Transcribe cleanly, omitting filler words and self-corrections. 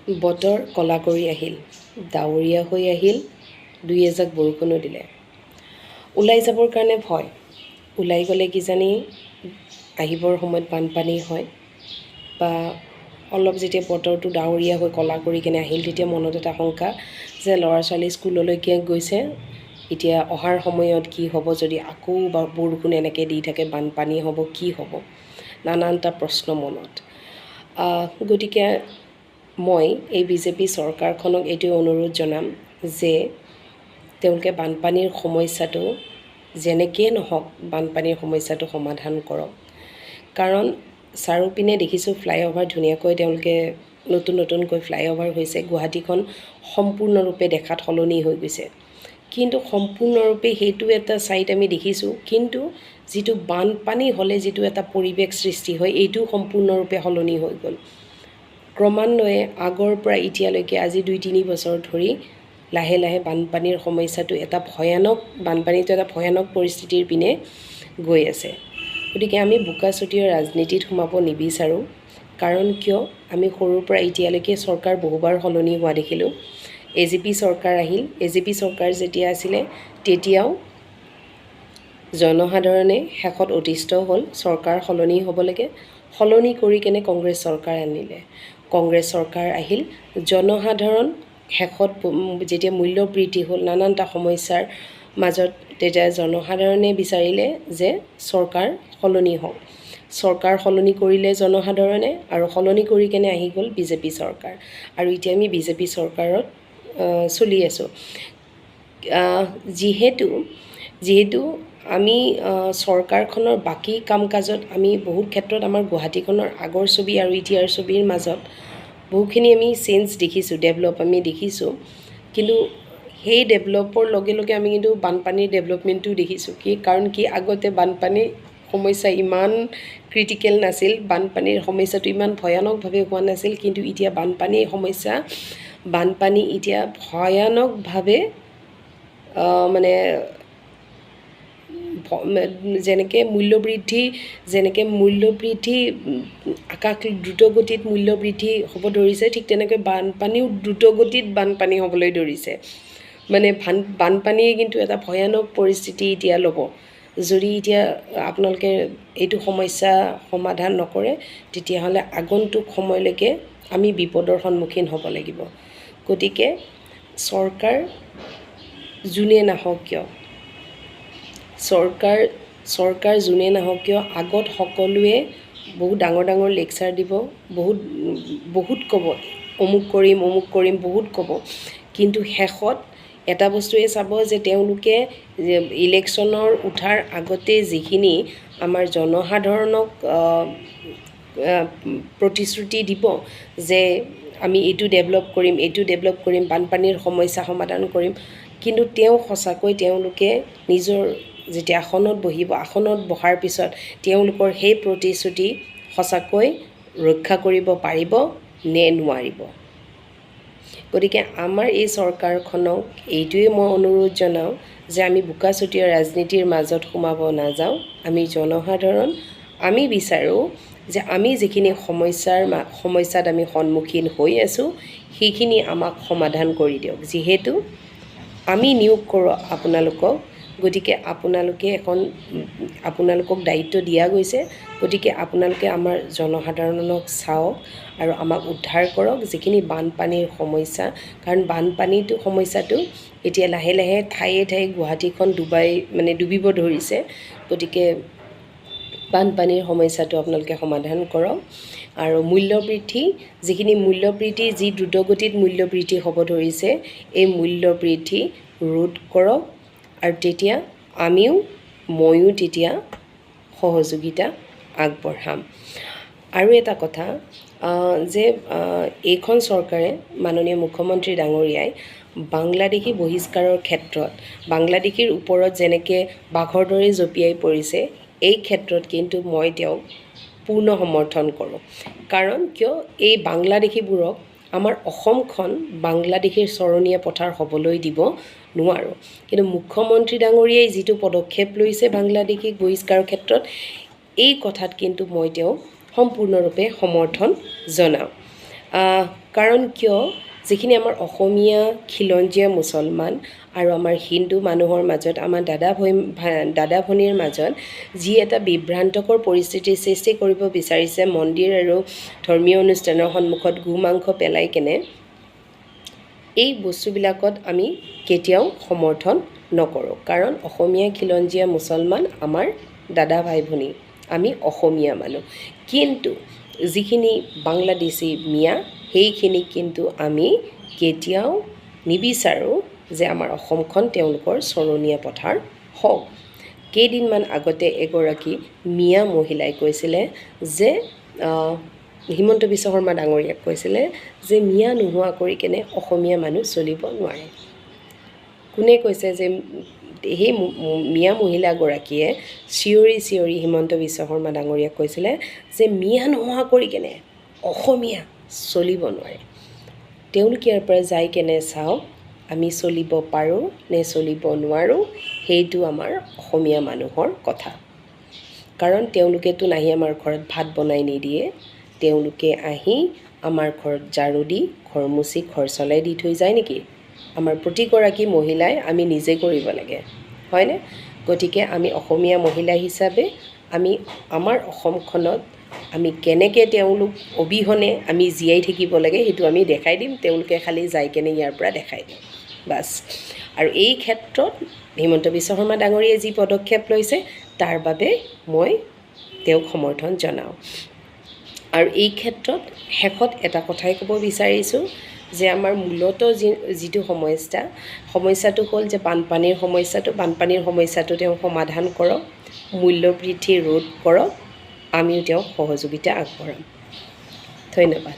বতৰ কলা কৰি আহিল, ডাৱৰীয়া হৈ আহিল, দুই এজাক বৰষুণো দিলে। ওলাই যাবৰ কাৰণে ভয়। ওলাই গ'লে কিজানি আহিবৰ সময়ত বানপানী হয়, বা অলপ যেতিয়া বতৰটো ডাৱৰীয়া হৈ কলা কৰি কেনে আহিল, তেতিয়া মনত এটা শংকা যে ল'ৰা ছোৱালী স্কুললৈকে গৈছে, এতিয়া অহাৰ সময়ত কি হ'ব যদি আকৌ বা বৰষুণ এনেকৈ দি থাকে, বানপানী হ'ব, কি হ'ব, নানানটা প্ৰশ্ন মনত। গতিকে মই এই বিজেপি চৰকাৰখনক এইটোৱে অনুৰোধ জনাম যে তেওঁলোকে বানপানীৰ সমস্যাটো যেনেকৈ নহওক বানপানীৰ সমস্যাটো সমাধান কৰক। কাৰণ চাৰিওপিনে দেখিছোঁ ফ্লাইঅভাৰ ধুনীয়াকৈ তেওঁলোকে নতুনকৈ ফ্লাইঅভাৰ হৈছে। গুৱাহাটীখন সম্পূৰ্ণৰূপে দেখাত সলনি হৈ গৈছে, কিন্তু সম্পূৰ্ণৰূপে সেইটো এটা ছাইড আমি দেখিছোঁ, কিন্তু যিটো বানপানী হ'লে যিটো এটা পৰিৱেশ সৃষ্টি হয়, এইটো সম্পূৰ্ণৰূপে সলনি হৈ গ'ল। ক্ৰমান্বয়ে আগৰ পৰা এতিয়ালৈকে আজি 2-3 বছৰ ধৰি লাহে লাহে বানপানীৰ সমস্যাটো এটা ভয়ানক পৰিস্থিতিৰ পিনে গৈ আছে। গতিকে আমি বোকাচতীয়া ৰাজনীতিত সোমাব নিবিচাৰোঁ। কাৰণ কিয়, আমি সৰুৰ পৰা এতিয়ালৈকে চৰকাৰ বহুবাৰ সলনি হোৱা দেখিলোঁ। AGP চৰকাৰ আহিল, AGP চৰকাৰ যেতিয়া আছিলে তেতিয়াও জনসাধাৰণে শেষত অতিষ্ঠ হ'ল, চৰকাৰ সলনি হ'ব লাগে, সলনি কৰি কেনে কংগ্ৰেছ চৰকাৰ আনিলে। কংগ্ৰেছ চৰকাৰ আহিল, জনসাধাৰণ শেষত যেতিয়া মূল্য বৃদ্ধি হ'ল, নানানটা সমস্যাৰ মাজত তেতিয়া জনসাধাৰণে বিচাৰিলে যে চৰকাৰ সলনি হওক। চৰকাৰ সলনি কৰিলে জনসাধাৰণে, আৰু সলনি কৰি কেনে আহি গ'ল বিজেপি চৰকাৰ, আৰু এতিয়া আমি বিজেপি চৰকাৰত চলি আছোঁ। যিহেতু আমি চৰকাৰখনৰ বাকী কাম কাজত আমি বহুত ক্ষেত্ৰত আমাৰ গুৱাহাটীখনৰ আগৰ ছবি আৰু এতিয়াৰ ছবিৰ মাজত বহুখিনি আমি চেঞ্জ দেখিছোঁ, ডেভেলপ আমি দেখিছোঁ, কিন্তু সেই ডেভেলপৰ লগে লগে আমি কিন্তু বানপানীৰ ডেভেলপমেণ্টটো দেখিছোঁ। কাৰণ আগতে বানপানীৰ সমস্যা ইমান ক্ৰিটিকেল নাছিল, বানপানীৰ সমস্যাটো ইমান ভয়ানকভাৱে হোৱা নাছিল, কিন্তু এতিয়া বানপানী এতিয়া ভয়ানকভাৱে যেনেকৈ মূল্যবৃদ্ধি আকাশ দ্ৰুতগতিত মূল্যবৃদ্ধি হ'ব ধৰিছে, ঠিক তেনেকৈ বানপানীও দ্ৰুতগতিত বানপানী হ'বলৈ ধৰিছে। বানপানীয়ে কিন্তু এটা ভয়ানক পৰিস্থিতি এতিয়া ল'ব। যদি এতিয়া আপোনালোকে এইটো সমস্যা সমাধান নকৰে, তেতিয়াহ'লে আগন্তুক সময়লৈকে আমি বিপদৰ সন্মুখীন হ'ব লাগিব। গতিকে চৰকাৰ যোনে নাহক কিয়, আগত সকলোৱে বহুত ডাঙৰ লেকচাৰ দিব, বহুত ক'ব, অমুক কৰিম বহুত ক'ব, কিন্তু শেষত এটা বস্তুৱে চাব যে তেওঁলোকে ইলেকশ্যনৰ উঠাৰ আগতে যিখিনি আমাৰ জনসাধাৰণক প্ৰতিশ্ৰুতি দিব যে আমি এইটো ডেভেলপ কৰিম, বানপানীৰ সমস্যা সমাধান কৰিম, কিন্তু তেওঁলোকে নিজৰ যেতিয়া আসনত বহাৰ পিছত তেওঁলোকৰ সেই প্ৰতিশ্ৰুতি সঁচাকৈ ৰক্ষা কৰিব পাৰিব নে নোৱাৰিব। গতিকে আমাৰ এই চৰকাৰখনক এইটোৱে মই অনুৰোধ জনাওঁ যে আমি বোকাচতীয়া ৰাজনীতিৰ মাজত সোমাব নাযাওঁ। আমি জনসাধাৰণ, আমি বিচাৰোঁ যে আমি যিখিনি সমস্যাত আমি সন্মুখীন হৈ আছোঁ, সেইখিনি আমাক সমাধান কৰি দিয়ক। যিহেতু আমি নিয়োগ কৰোঁ আপোনালোকক, গতিকে আপোনালোকক দায়িত্ব দিয়া গৈছে, গতিকে আপোনালোকে আমাৰ জনসাধাৰণক চাওক আৰু আমাক উদ্ধাৰ কৰক। যিখিনি বানপানীৰ সমস্যা, কাৰণ সমস্যাটো এতিয়া লাহে লাহে ঠায়ে গুৱাহাটীখন ডুবিব ধৰিছে, গতিকে বানপানীৰ সমস্যাটো আপোনালোকে সমাধান কৰক। আৰু যি দ্ৰুতগতিত মূল্যবৃদ্ধি হ'ব ধৰিছে, এই মূল্যবৃদ্ধি ৰোধ কৰক, আৰু তেতিয়া ময়ো তেতিয়া সহযোগিতা আগবঢ়াম। আৰু এটা কথা যে এইখন চৰকাৰে, মাননীয় মুখ্যমন্ত্ৰী ডাঙৰীয়াই বাংলাদেশী বহিষ্কাৰৰ ক্ষেত্ৰত বাংলাদেশীৰ ওপৰত যেনেকৈ বাঘৰ দৰে জঁপিয়াই পৰিছে, এই ক্ষেত্ৰত কিন্তু মই তেওঁক পূৰ্ণ সমৰ্থন কৰোঁ। কাৰণ কিয়, এই বাংলাদেশীবোৰক আমাৰ অসমখন বাংলাদেশীৰ চৰণীয়া পথাৰ হ'বলৈ দিব নোৱাৰোঁ। কিন্তু মুখ্যমন্ত্ৰী ডাঙৰীয়াই যিটো পদক্ষেপ লৈছে বাংলাদেশীক বহিষ্কাৰৰ ক্ষেত্ৰত, এই কথাত কিন্তু মই তেওঁক সম্পূৰ্ণৰূপে সমৰ্থন জনাওঁ। কাৰণ কিয় যিখিনি আমাৰ অসমীয়া খিলঞ্জীয়া মুছলমান আৰু আমাৰ হিন্দু মানুহৰ মাজত আমাৰ দাদা ভনীৰ মাজত যি এটা বিভ্ৰান্তকৰ পৰিস্থিতিৰ সৃষ্টি কৰিব বিচাৰিছে মন্দিৰ আৰু ধৰ্মীয় অনুষ্ঠানৰ সন্মুখত গো মাংস পেলাই কেনে, এই বস্তুবিলাকত আমি কেতিয়াও সমৰ্থন নকৰোঁ। কাৰণ অসমীয়া খিলঞ্জীয়া মুছলমান আমাৰ দাদা ভাই ভনী, আমি অসমীয়া মানুহ। কিন্তু যিখিনি বাংলাদেশী মিয়া, সেইখিনিক কিন্তু আমি কেতিয়াও নিবিচাৰোঁ যে আমাৰ অসমখন তেওঁলোকৰ চৰণীয়া পথাৰ হওক। কেইদিনমান আগতে এগৰাকী মিয়া মহিলাই কৈছিলে যে হিমন্ত বিশ্ব শৰ্মা ডাঙৰীয়াক কৈছিলে যে মিয়া নোহোৱা কৰি কেনে অসমীয়া মানুহ চলিব নোৱাৰে। কোনে কৈছে যে সেই মিয়া মহিলাগৰাকীয়ে চিঞৰি চিঞৰি হিমন্ত বিশ্ব শৰ্মা ডাঙৰীয়াক কৈছিলে যে মিয়া নোহোৱা কৰি কেনে অসমীয়া চলিব নোৱাৰে। তেওঁলোক ইয়াৰ পৰা যাই কেনে চাওক আমি চলিব পাৰোঁ নে চলিব নোৱাৰোঁ, সেইটো আমাৰ অসমীয়া মানুহৰ কথা। কাৰণ তেওঁলোকেতো নাহি আমাৰ ঘৰত ভাত বনাই নিদিয়ে, তেওঁলোকে আহি আমাৰ ঘৰত ঝাৰু দি ঘৰ মুচি ঘৰ চলাই দি থৈ যায় নেকি? আমাৰ প্ৰতিগৰাকী মহিলাই আমি নিজে কৰিব লাগে, হয়নে? গতিকে আমি অসমীয়া মহিলা হিচাপে আমি আমাৰ অসমখনত আমি কেনেকৈ তেওঁলোক অবিহনে আমি জীয়াই থাকিব লাগে সেইটো আমি দেখাই দিম, তেওঁলোকে খালি যাই কেনে ইয়াৰ পৰা দেখাই দিম বাছ। আৰু এই ক্ষেত্ৰত হিমন্ত বিশ্ব শৰ্মা ডাঙৰীয়াই যি পদক্ষেপ লৈছে তাৰ বাবে মই তেওঁক সমৰ্থন জনাওঁ। আৰু এই ক্ষেত্ৰত শেষত এটা কথাই ক'ব বিচাৰিছোঁ যে আমাৰ মূলতঃ যিটো সমস্যাটো হ'ল যে বানপানীৰ সমস্যাটো তেওঁ সমাধান কৰক, মূল্য বৃদ্ধি ৰোধ কৰক, আমিও তেওঁক সহযোগিতা আগবঢ়াম। ধন্যবাদ।